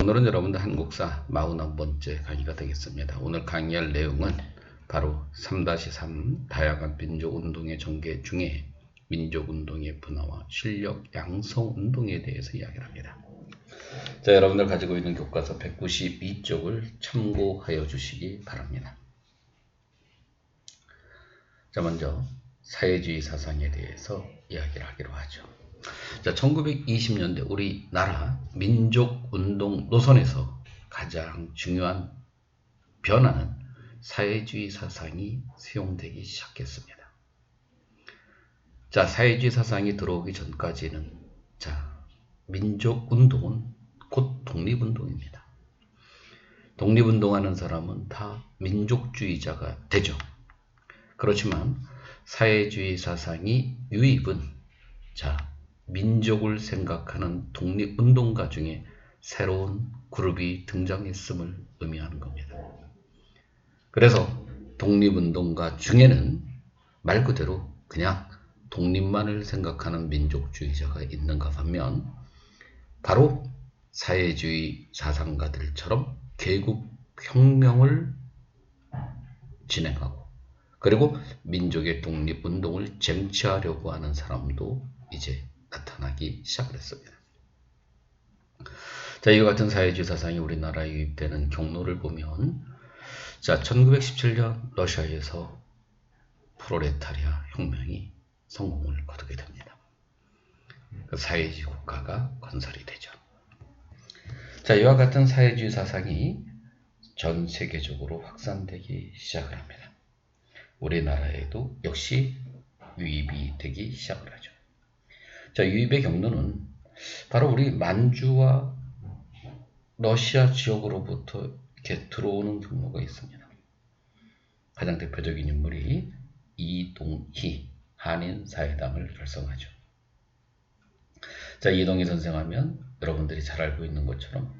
오늘은 여러분들 한국사 41번째 강의가 되겠습니다. 오늘 강의할 내용은 바로 3-3 다양한 민족운동의 전개 중에 민족운동의 분화와 실력 양성운동에 대해서 이야기를 합니다. 자, 여러분들 가지고 있는 교과서 192쪽을 참고하여 주시기 바랍니다. 자, 먼저 사회주의 사상에 대해서 이야기를 하기로 하죠. 자, 1920년대 우리나라 민족운동 노선에서 가장 중요한 변화는 사회주의 사상이 수용되기 시작했습니다. 자, 사회주의 사상이 들어오기 전까지는 민족운동은 곧 독립운동입니다. 독립운동하는 사람은 다 민족주의자가 되죠. 그렇지만 사회주의 사상이 유입은 민족을 생각하는 독립운동가 중에 새로운 그룹이 등장했음을 의미하는 겁니다. 그래서 독립운동가 중에는 말 그대로 그냥 독립만을 생각하는 민족주의자가 있는가 반면 바로 사회주의 사상가들처럼 계급혁명을 진행하고 그리고 민족의 독립운동을 쟁취하려고 하는 사람도 이제 나타나기 시작을 했습니다. 자, 이와 같은 사회주의 사상이 우리나라에 유입되는 경로를 보면 1917년 러시아에서 프롤레타리아 혁명이 성공을 거두게 됩니다. 사회주의 국가가 건설이 되죠. 자, 이와 같은 사회주의 사상이 전 세계적으로 확산되기 시작을 합니다. 우리나라에도 역시 유입이 되기 시작을 하죠. 자, 유입의 경로는 바로 우리 만주와 러시아 지역으로부터 이렇게 들어오는 경로가 있습니다. 가장 대표적인 인물이 이동희 한인사회당을 결성하죠. 자, 이동희 선생하면 여러분들이 잘 알고 있는 것처럼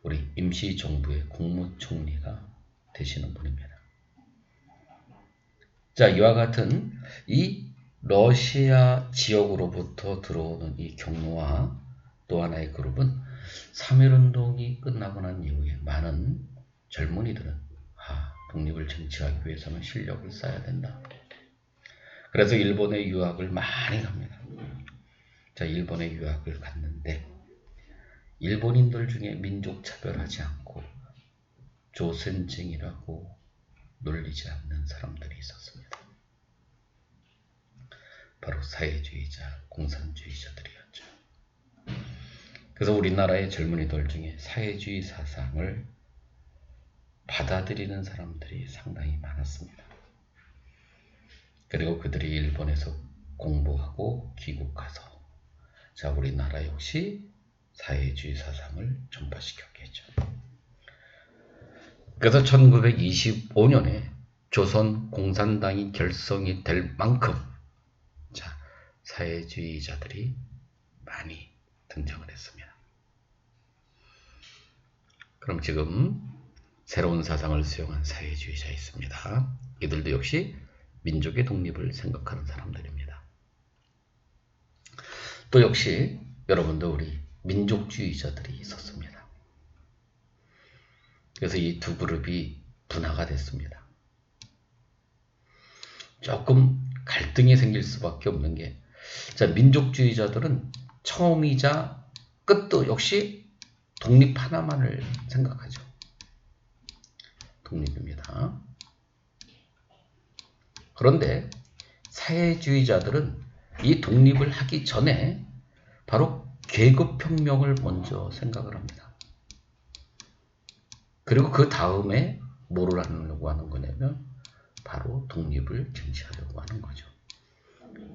우리 임시정부의 국무총리가 되시는 분입니다. 자, 이와 같은 이 러시아 지역으로부터 들어오는 이 경로와 또 하나의 그룹은 3.1운동이 끝나고 난 이후에 많은 젊은이들은 독립을 쟁취하기 위해서는 실력을 쌓아야 된다. 그래서 일본에 유학을 많이 갑니다. 자, 일본에 유학을 갔는데 일본인들 중에 민족 차별하지 않고 조선쟁이라고 놀리지 않는 사람들이 있었습니다. 바로 사회주의자, 공산주의자들이었죠. 그래서 우리나라의 젊은이들 중에 사회주의 사상을 받아들이는 사람들이 상당히 많았습니다. 그리고 그들이 일본에서 공부하고 귀국해서 우리나라 역시 사회주의 사상을 전파시켰겠죠. 그래서 1925년에 조선 공산당이 결성이 될 만큼 사회주의자들이 많이 등장을 했습니다. 그럼 지금 새로운 사상을 수용한 사회주의자 있습니다. 이들도 역시 민족의 독립을 생각하는 사람들입니다. 또 역시 여러분도 우리 민족주의자들이 있었습니다. 그래서 이 두 그룹이 분화가 됐습니다. 조금 갈등이 생길 수밖에 없는 게 민족주의자들은 처음이자 끝도 역시 독립 하나만을 생각하죠. 독립입니다. 그런데 사회주의자들은 이 독립을 하기 전에 바로 계급혁명을 먼저 생각을 합니다. 그리고 그 다음에 뭐를 하려고 하는 거냐면 바로 독립을 쟁취하려고 하는 거죠.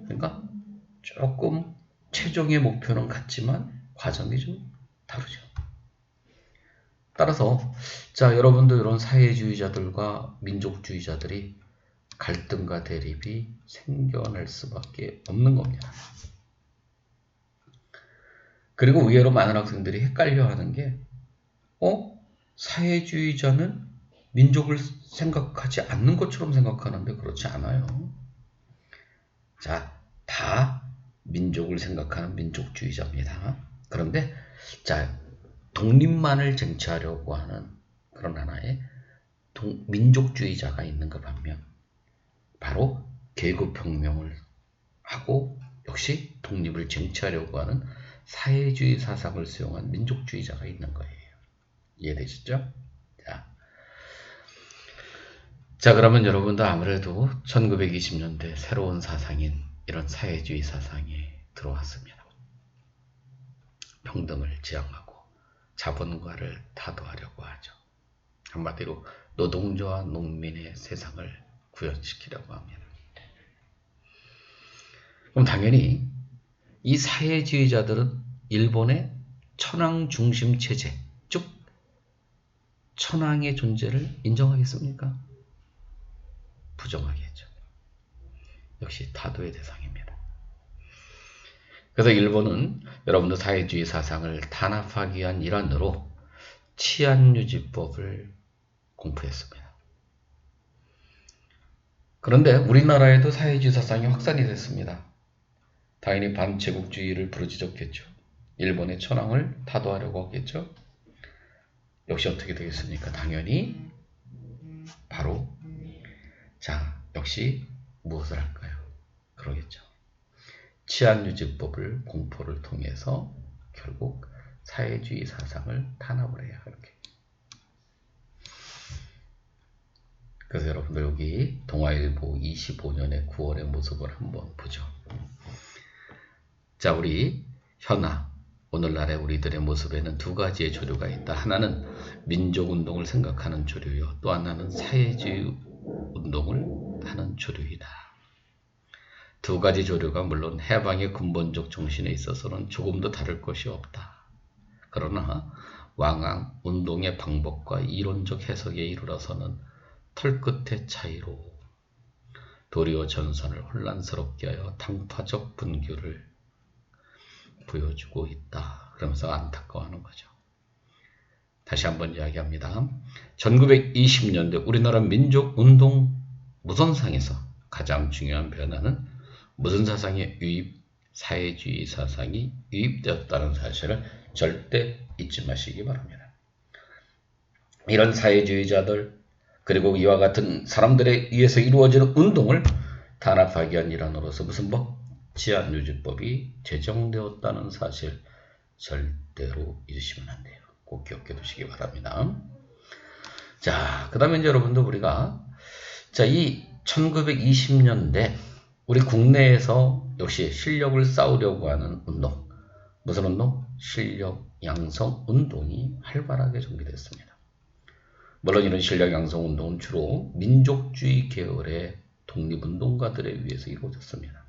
그러니까 조금 최종의 목표는 같지만 과정이 좀 다르죠. 따라서 여러분도 이런 사회주의자들과 민족주의자들이 갈등과 대립이 생겨날 수밖에 없는 겁니다. 그리고 의외로 많은 학생들이 헷갈려하는 게 사회주의자는 민족을 생각하지 않는 것처럼 생각하는데 그렇지 않아요. 다 민족을 생각하는 민족주의자입니다. 그런데 독립만을 쟁취하려고 하는 그런 하나의 민족주의자가 있는가 반면 바로 계급혁명을 하고 역시 독립을 쟁취하려고 하는 사회주의 사상을 수용한 민족주의자가 있는 거예요. 이해되시죠? 자, 그러면 여러분도 아무래도 1920년대 새로운 사상인 이런 사회주의 사상이 들어왔습니다. 평등을 지향하고 자본가를 타도하려고 하죠. 한마디로 노동자와 농민의 세상을 구현시키려고 합니다. 그럼 당연히 이 사회주의자들은 일본의 천황 중심 체제, 즉 천황의 존재를 인정하겠습니까? 부정하겠죠. 역시 타도의 대상입니다. 그래서 일본은 여러분들 사회주의 사상을 탄압하기 위한 일환으로 치안유지법을 공포했습니다. 그런데 우리나라에도 사회주의 사상이 확산이 됐습니다. 당연히 반제국주의를 부르짖었겠죠. 일본의 천황을 타도하려고 하겠죠. 역시 어떻게 되겠습니까? 당연히 바로 역시 무엇을 할까요? 그러겠죠. 치안유지법을 공포를 통해서 결국 사회주의 사상을 탄압을 해야 하는 게. 그래서 여러분들 여기 동아일보 25년의 9월의 모습을 한번 보죠. 자, 우리 현아, 오늘날의 우리들의 모습에는 두 가지의 조류가 있다. 하나는 민족운동을 생각하는 조류요. 또 하나는 사회주의 운동을 하는 조류이다. 두 가지 조류가 물론 해방의 근본적 정신에 있어서는 조금도 다를 것이 없다. 그러나 왕왕 운동의 방법과 이론적 해석에 이르러서는 털끝의 차이로 도리어 전선을 혼란스럽게 하여 당파적 분규를 보여주고 있다. 그러면서 안타까워하는 거죠. 다시 한번 이야기합니다. 1920년대 우리나라 민족운동 무선상에서 가장 중요한 변화는 무슨 사상의 유입? 사회주의 사상이 유입되었다는 사실을 절대 잊지 마시기 바랍니다. 이런 사회주의자들 그리고 이와 같은 사람들에 의해서 이루어지는 운동을 탄압하기 위한 일환으로서 무슨 법? 치안유지법이 제정되었다는 사실 절대로 잊으시면 안 돼요. 꼭 기억해 두시기 바랍니다. 자, 그 다음에 이제 여러분들 우리가 이 1920년대 우리 국내에서 역시 실력을 쌓으려고 하는 운동, 무슨 운동? 실력 양성 운동이 활발하게 전개됐습니다. 물론 이런 실력 양성 운동은 주로 민족주의 계열의 독립운동가들에 의해서 이루어졌습니다.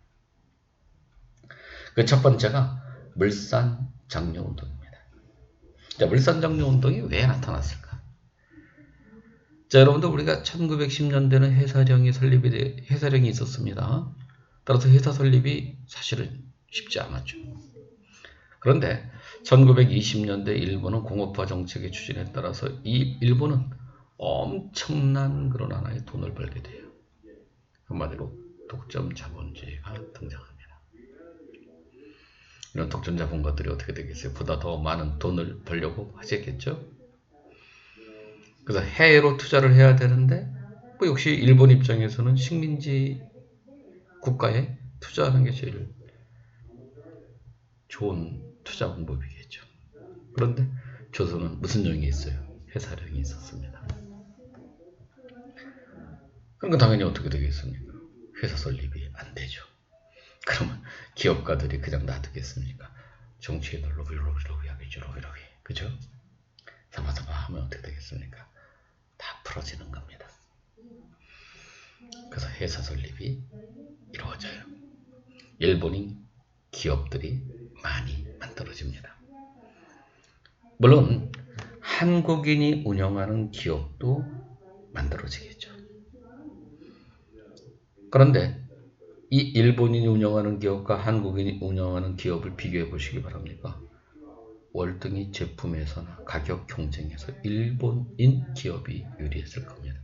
그 첫 번째가 물산장려운동입니다. 자, 물산장려운동이 왜 나타났을까? 자, 여러분들 우리가 1910년대는 해사령이 있었습니다. 따라서 회사 설립이 사실은 쉽지 않았죠. 그런데 1920년대 일본은 공업화 정책의 추진에 따라서 이 일본은 엄청난 그런 하나의 돈을 벌게 돼요. 한마디로 독점 자본주의가 등장합니다. 이런 독점 자본가들이 어떻게 되겠어요? 보다 더 많은 돈을 벌려고 하셨겠죠? 그래서 해외로 투자를 해야 되는데 역시 일본 입장에서는 식민지 국가에 투자하는 게 제일 좋은 투자 방법이겠죠. 그런데 조선은 무슨령이 있어요? 해사령이 있었습니다. 그러니까 당연히 어떻게 되겠습니까? 회사 설립이 안 되죠. 그러면 기업가들이 그냥 놔두겠습니까? 정치에 로비로비 하겠죠. 로비로비. 그죠? 사바사바 하면 어떻게 되겠습니까? 다 풀어지는 겁니다. 그래서 회사 설립이 이루어져요. 일본인 기업들이 많이 만들어집니다. 물론 한국인이 운영하는 기업도 만들어지겠죠. 그런데 이 일본인이 운영하는 기업과 한국인이 운영하는 기업을 비교해 보시기 바랍니다. 월등히 제품에서나 가격 경쟁에서 일본인 기업이 유리했을 겁니다.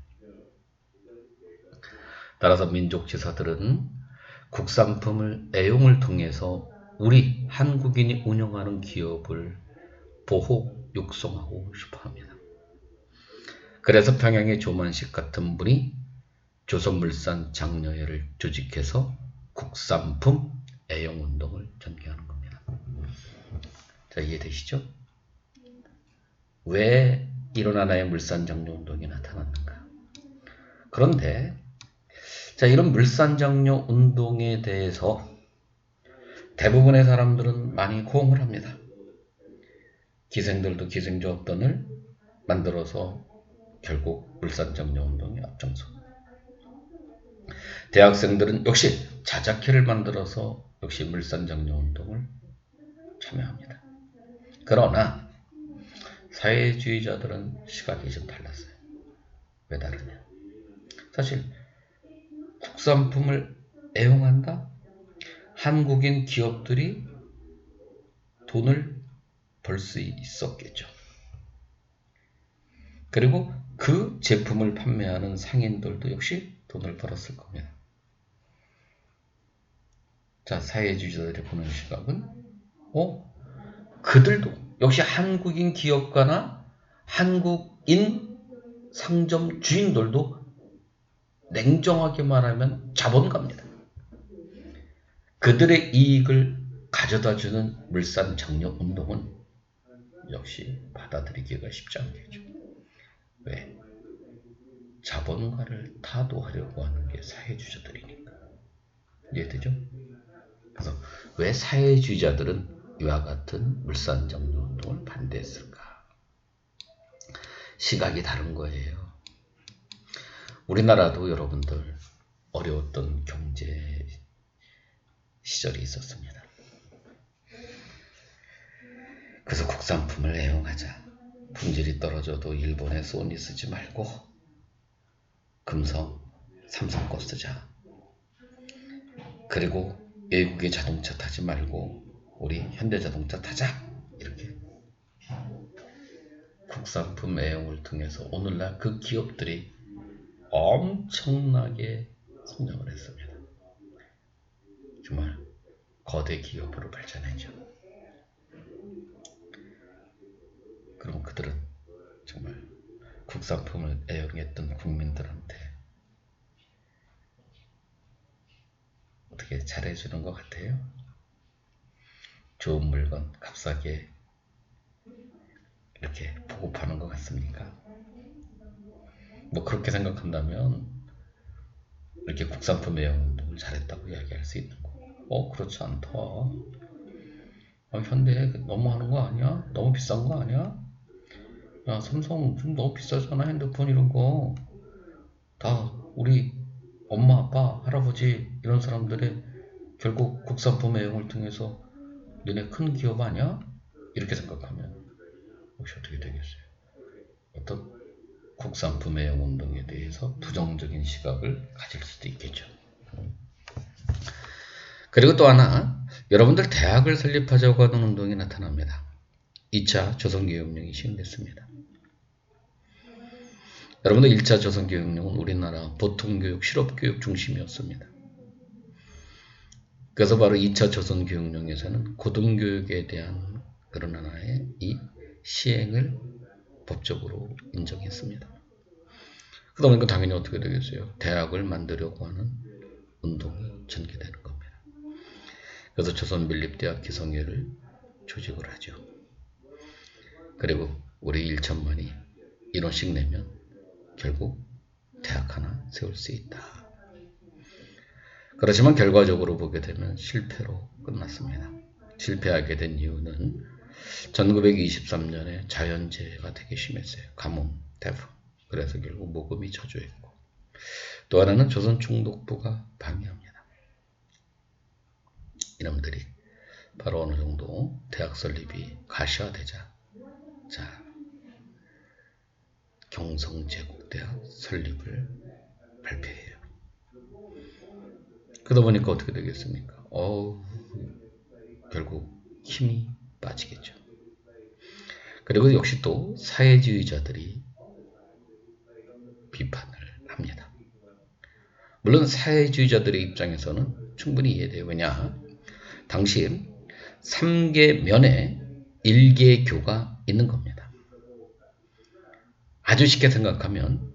따라서 민족지사들은 국산품을 애용을 통해서 우리 한국인이 운영하는 기업을 보호, 육성하고 싶어합니다. 그래서 평양의 조만식 같은 분이 조선물산 장려회를 조직해서 국산품 애용운동을 전개하는 겁니다. 자, 이해되시죠? 왜 이런 하나의 물산 장려운동이 나타났는가? 그런데 자, 이런 물산 장려운동에 대해서 대부분의 사람들은 많이 호응을 합니다. 기생들도 기생조합단을 만들어서 결국 물산장려운동에 앞장서. 대학생들은 역시 자작회를 만들어서 역시 물산장려운동을 참여합니다. 그러나 사회주의자들은 시각이 좀 달랐어요. 왜 다르냐? 사실 국산품을 애용한다? 한국인 기업들이 돈을 벌 수 있었겠죠. 그리고 그 제품을 판매하는 상인들도 역시 돈을 벌었을 겁니다. 자, 사회주의자들이 보는 시각은 그들도 역시 한국인 기업가나 한국인 상점 주인들도 냉정하게 말하면 자본가입니다. 그들의 이익을 가져다주는 물산 장려 운동은 역시 받아들이기가 쉽지 않겠죠. 왜? 자본가를 타도하려고 하는 게 사회주의자들이니까. 이해되죠? 그래서 왜 사회주의자들은 이와 같은 물산 장려 운동을 반대했을까? 시각이 다른 거예요. 우리나라도 여러분들 어려웠던 경제 시절이 있었습니다. 그래서 국산품을 애용하자. 품질이 떨어져도 일본의 소니 쓰지 말고 금성, 삼성 거 쓰자. 그리고 외국의 자동차 타지 말고 우리 현대자동차 타자. 이렇게 국산품 애용을 통해서 오늘날 그 기업들이 엄청나게 성장을 했습니다. 정말 거대 기업으로 발전했죠. 그럼 그들은 정말 국산품을 애용했던 국민들한테 어떻게 잘해주는 것 같아요? 좋은 물건 값싸게 이렇게 보급하는 것 같습니까? 뭐 그렇게 생각한다면 이렇게 국산품 애용 운동을 잘했다고 이야기할 수 있는 거고, 그렇지 않다. 현대 너무 하는 거 아니야? 너무 비싼 거 아니야? 야, 삼성 좀 너무 비싸잖아. 핸드폰 이런 거. 다 우리 엄마, 아빠, 할아버지 이런 사람들의 결국 국산품 애용을 통해서 너네 큰 기업 아니야? 이렇게 생각하면 혹시 어떻게 되겠어요? 어떤 국산품 애용 운동에 대해서 부정적인 시각을 가질 수도 있겠죠. 그리고 또 하나, 여러분들 대학을 설립하자고 하는 운동이 나타납니다. 2차 조선교육령이 시행됐습니다. 여러분들 1차 조선교육령은 우리나라 보통교육, 실업교육 중심이었습니다. 그래서 바로 2차 조선교육령에서는 고등교육에 대한 그런 하나의 이 시행을 법적으로 인정했습니다. 그러다 보니까 당연히 어떻게 되겠어요? 대학을 만들려고 하는 운동이 전개되는 겁니다. 그래서 조선민립대학 기성회를 조직을 하죠. 그리고 우리 1천만이 인원씩 내면 결국 대학 하나 세울 수 있다. 그렇지만 결과적으로 보게 되면 실패로 끝났습니다. 실패하게 된 이유는 1923년에 자연재해가 되게 심했어요. 가뭄, 태풍. 그래서 결국 모금이 저조했고, 또 하나는 조선총독부가 방해합니다. 이놈들이 바로 어느 정도 대학 설립이 가시화되자, 자, 경성제국대학 설립을 발표해요. 그러다 보니까 어떻게 되겠습니까? 결국 힘이 빠지겠죠. 그리고 역시 또 사회주의자들이 비판을 합니다. 물론 사회주의자들의 입장에서는 충분히 이해돼요. 왜냐? 당시 3개 면에 1개 교가 있는 겁니다. 아주 쉽게 생각하면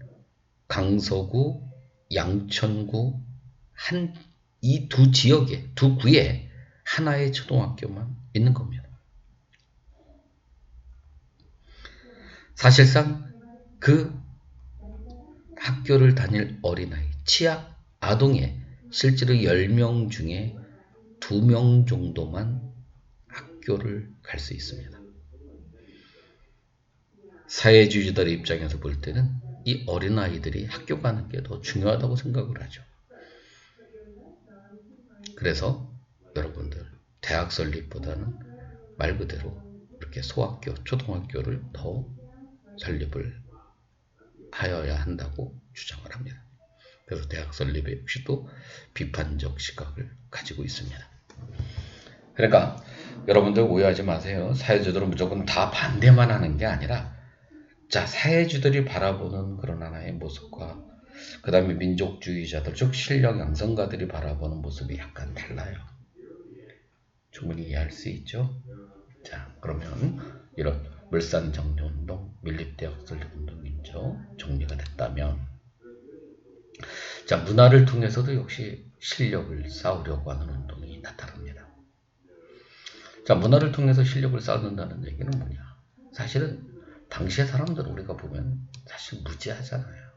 강서구, 양천구 이 두 지역에, 두 구에 하나의 초등학교만 있는 겁니다. 사실상 그 학교를 다닐 어린아이, 취약 아동의 실제로 10명 중에 2명 정도만 학교를 갈 수 있습니다. 사회주의자들의 입장에서 볼 때는 이 어린아이들이 학교 가는 게 더 중요하다고 생각을 하죠. 그래서 여러분들 대학 설립보다는 말 그대로 이렇게 소학교, 초등학교를 더 설립을 하여야 한다고 주장을 합니다. 그래서 대학 설립에 역시 또 비판적 시각을 가지고 있습니다. 그러니까 여러분들 오해하지 마세요. 사회주의들은 무조건 다 반대만 하는 게 아니라 자, 사회주의들이 바라보는 그런 하나의 모습과 그 다음에 민족주의자들, 즉 실력 양성가들이 바라보는 모습이 약간 달라요. 충분히 이해할 수 있죠? 자, 그러면 이런 물산정리운동, 밀립대학 설립운동 민족 정리가 됐다면 자, 문화를 통해서도 역시 실력을 쌓으려고 하는 운동이 나타납니다. 자, 문화를 통해서 실력을 쌓는다는 얘기는 뭐냐? 사실은 당시의 사람들을 우리가 보면 사실 무지하잖아요.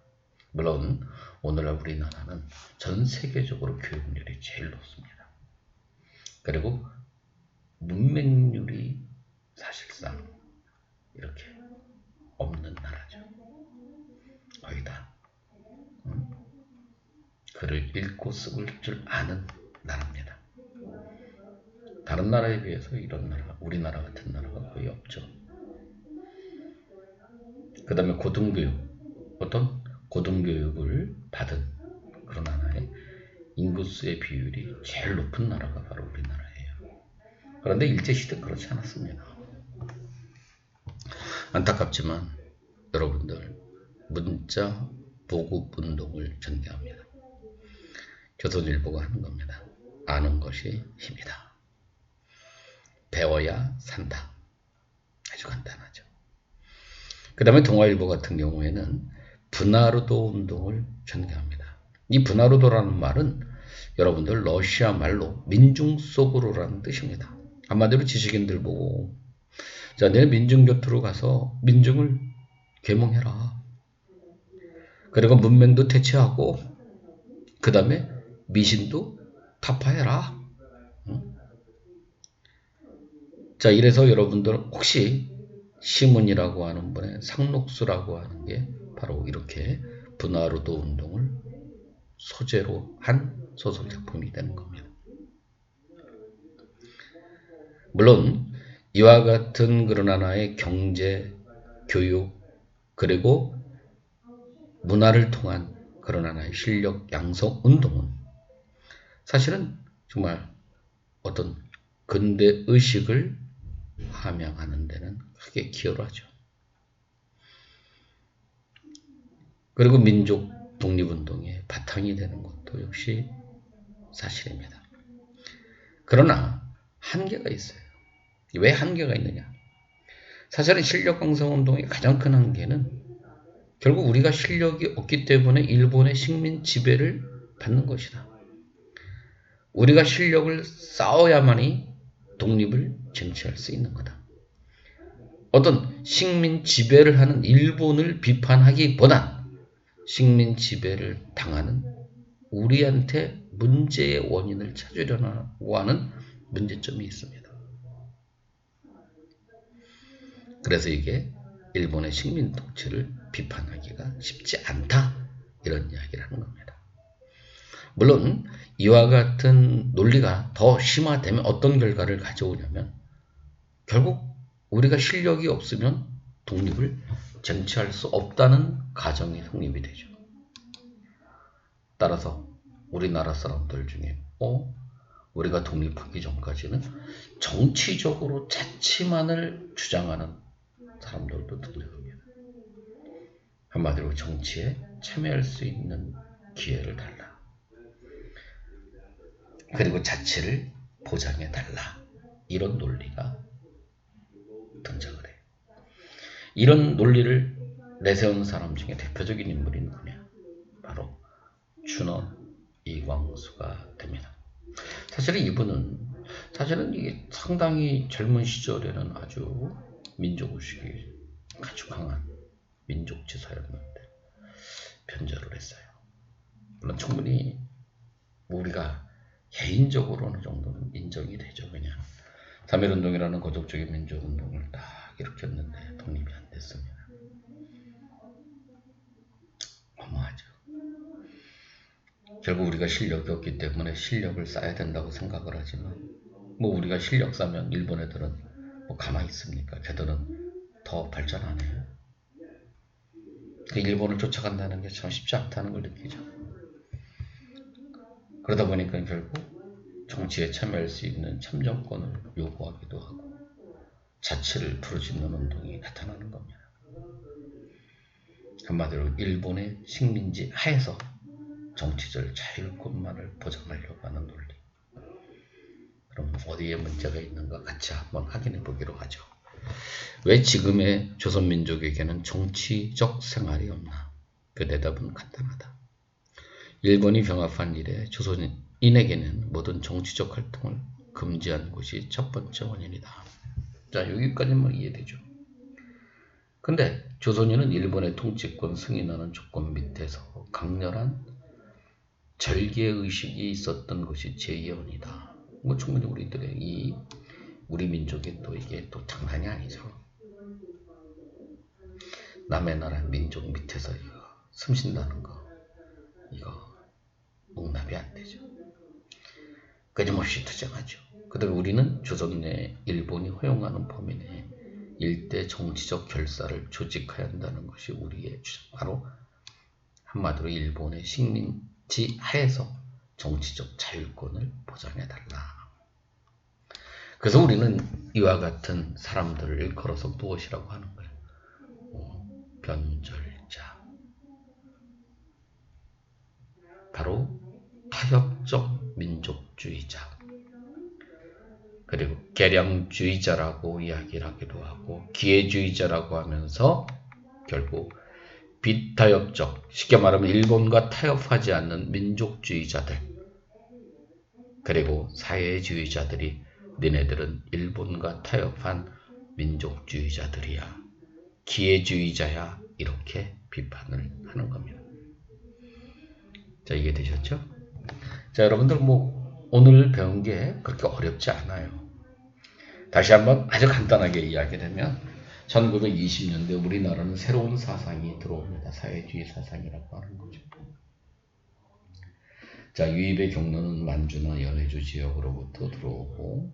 물론 오늘날 우리나라는 전 세계적으로 교육률이 제일 높습니다. 그리고 문맹률이 사실상 이렇게 없는 나라죠. 거의 다 글을 읽고 쓰을 줄 아는 나라입니다. 다른 나라에 비해서 이런 나라, 우리나라 같은 나라가 거의 없죠. 그 다음에 고등교육, 어떤 고등교육을 받은 그런 하나의 인구수의 비율이 제일 높은 나라가 바로 우리나라예요. 그런데 일제시대는 그렇지 않았습니다. 안타깝지만 여러분들 문자 보급운동을 전개합니다. 조선일보가 하는 겁니다. 아는 것이 힘이다. 배워야 산다. 아주 간단하죠. 그 다음에 동아일보 같은 경우에는 분하르도 운동을 전개합니다. 이 분하르도라는 말은 여러분들 러시아 말로 민중 속으로라는 뜻입니다. 한마디로 지식인들 보고 자, 내 민중교토로 가서 민중을 계몽해라. 그리고 문맹도 퇴치하고 그 다음에 미신도 타파해라. 자, 이래서 여러분들 혹시 시문이라고 하는 분의 상록수라고 하는 게 바로 이렇게 분하르도 운동을 소재로 한 소설 작품이 되는 겁니다. 물론 이와 같은 그런 하나의 경제, 교육, 그리고 문화를 통한 그런 하나의 실력 양성 운동은 사실은 정말 어떤 근대 의식을 함양하는 데는 크게 기여를 하죠. 그리고 민족 독립운동의 바탕이 되는 것도 역시 사실입니다. 그러나 한계가 있어요. 왜 한계가 있느냐? 사실은 실력 강성 운동의 가장 큰 한계는 결국 우리가 실력이 없기 때문에 일본의 식민 지배를 받는 것이다. 우리가 실력을 쌓아야만이 독립을 쟁취할 수 있는 거다. 어떤 식민 지배를 하는 일본을 비판하기보단 식민 지배를 당하는 우리한테 문제의 원인을 찾으려고 하는 문제점이 있습니다. 그래서 이게 일본의 식민 통치를 비판하기가 쉽지 않다. 이런 이야기를 하는 겁니다. 물론 이와 같은 논리가 더 심화되면 어떤 결과를 가져오냐면 결국 우리가 실력이 없으면 독립을 쟁취할 수 없다는 가정이 성립이 되죠. 따라서 우리나라 사람들 중에 우리가 독립하기 전까지는 정치적으로 자치만을 주장하는 사람들도 등장합니다. 한마디로 정치에 참여할 수 있는 기회를 달라. 그리고 자치를 보장해 달라. 이런 논리가 등장을 해요. 이런 논리를 내세운 사람 중에 대표적인 인물이 누구냐? 바로 준원 이광수가 됩니다. 사실은 사실은 이게 상당히 젊은 시절에는 아주 민족의식이 아주 강한 민족지사였는데 변절을 했어요. 물론 충분히 우리가 개인적으로 어느 정도는 인정이 되죠. 그냥 3.1운동이라는 고적적인 민족운동을 딱 일으켰는데 독립이 안 됐습니다. 허무하죠. 결국 우리가 실력이 없기 때문에 실력을 쌓아야 된다고 생각을 하지만 우리가 실력 쌓으면 일본 애들은 가만히 있습니까? 걔들은 더 발전 안 해요. 일본을 쫓아간다는 게 참 쉽지 않다는 걸 느끼죠. 그러다 보니까 결국 정치에 참여할 수 있는 참정권을 요구하기도 하고 자치를 부르짖는 운동이 나타나는 겁니다. 한마디로 일본의 식민지 하에서 정치적 자율권만을 보장하려고 하는 논리. 그럼 어디에 문제가 있는가 같이 한번 확인해 보기로 하죠. 왜 지금의 조선민족에게는 정치적 생활이 없나? 그 대답은 간단하다. 일본이 병합한 이래 조선인에게는 모든 정치적 활동을 금지한 것이 첫 번째 원인이다. 자, 여기까지만 이해되죠. 근데 조선인은 일본의 통치권 승인하는 조건 밑에서 강렬한 절개의식이 있었던 것이 제2원이다. 충분히 우리 민족의 또 이게 또 장난이 아니죠. 남의 나라 민족 밑에서 이거 숨쉰다는 거, 이거 용납이 안 되죠. 끊임없이 투쟁하죠. 그다음에 우리는 조선 내 일본이 허용하는 범위 내에 일대 정치적 결사를 조직해야 한다는 것이 우리의 주장. 바로 한마디로 일본의 식민지 하에서 정치적 자율권을 보장해달라. 그래서 우리는 이와 같은 사람들을 일컬어서 무엇이라고 하는 거예요? 변절자. 바로 타협적 민족주의자. 그리고 개량주의자라고 이야기를 하기도 하고 기회주의자라고 하면서 결국 비타협적, 쉽게 말하면 일본과 타협하지 않는 민족주의자들, 그리고 사회주의자들이 너네들은 일본과 타협한 민족주의자들이야, 기회주의자야, 이렇게 비판을 하는 겁니다. 자, 이해되셨죠? 자, 여러분들 오늘 배운 게 그렇게 어렵지 않아요. 다시 한번 아주 간단하게 이야기하면 1920년대 우리나라는 새로운 사상이 들어옵니다. 사회주의 사상이라고 하는 거죠. 자, 유입의 경로는 만주나 연해주 지역으로부터 들어오고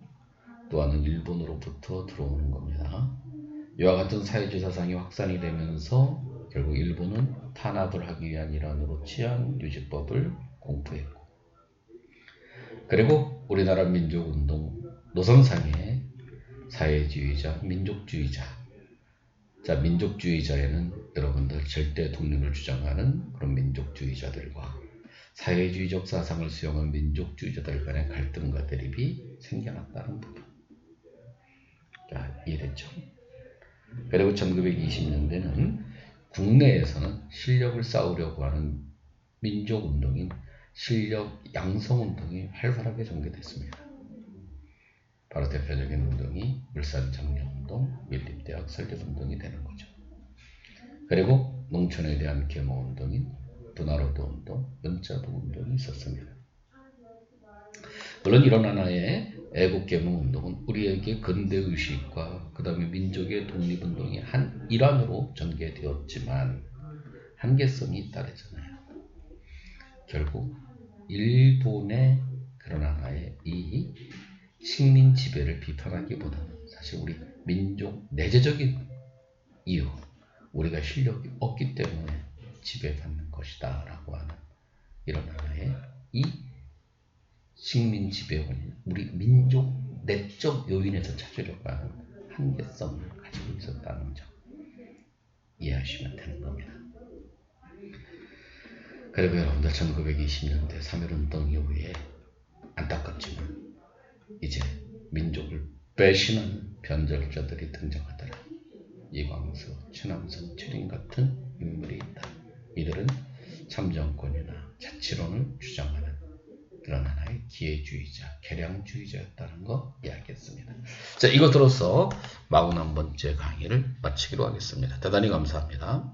또 하나는 일본으로부터 들어오는 겁니다. 이와 같은 사회주의 사상이 확산이 되면서 결국 일본은 탄압을 하기 위한 일환으로 치안유지법을 공포했고, 그리고 우리나라 민족운동 노선상의 사회주의자, 민족주의자. 자, 민족주의자에는 여러분들 절대 독립을 주장하는 그런 민족주의자들과 사회주의적 사상을 수용한 민족주의자들 간의 갈등과 대립이 생겨났다는 부분. 자, 이해됐죠? 그리고 1920년대는 국내에서는 실력을 쌓으려고 하는 민족운동인 실력 양성운동이 활발하게 전개됐습니다. 바로 대표적인 운동이 울산정년운동, 밀립대학 설립운동이 되는 거죠. 그리고 농촌에 대한 계모운동인 분화로도운동, 은자도운동이 있었습니다. 물론 이런 하나의 애국계몽운동은 우리에게 근대의식과 그 다음에 민족의 독립운동이 한 일환으로 전개되었지만 한계성이 있다랬잖아요. 결국 일본의 그런 하나의 이 식민 지배를 비판하기보다는 사실 우리 민족 내재적인 이유, 우리가 실력이 없기 때문에 지배받는 것이다 라고 하는 이런 하나의 이 식민 지배 원인, 우리 민족 내적 요인에서 찾으려고 하는 한계성을 가지고 있었다는 점 이해하시면 되는 겁니다. 그리고 여러분들 1920년대 3.1운동 이후에 안타깝지만 이제 민족을 배신하는 변절자들이 등장하더라. 이광수, 최남선, 최린 같은 참정권이나 자치론을 주장하는 그런 하나의 기회주의자, 개량주의자였다는 거 이야기했습니다. 자, 이것으로서 41번째 강의를 마치기로 하겠습니다. 대단히 감사합니다.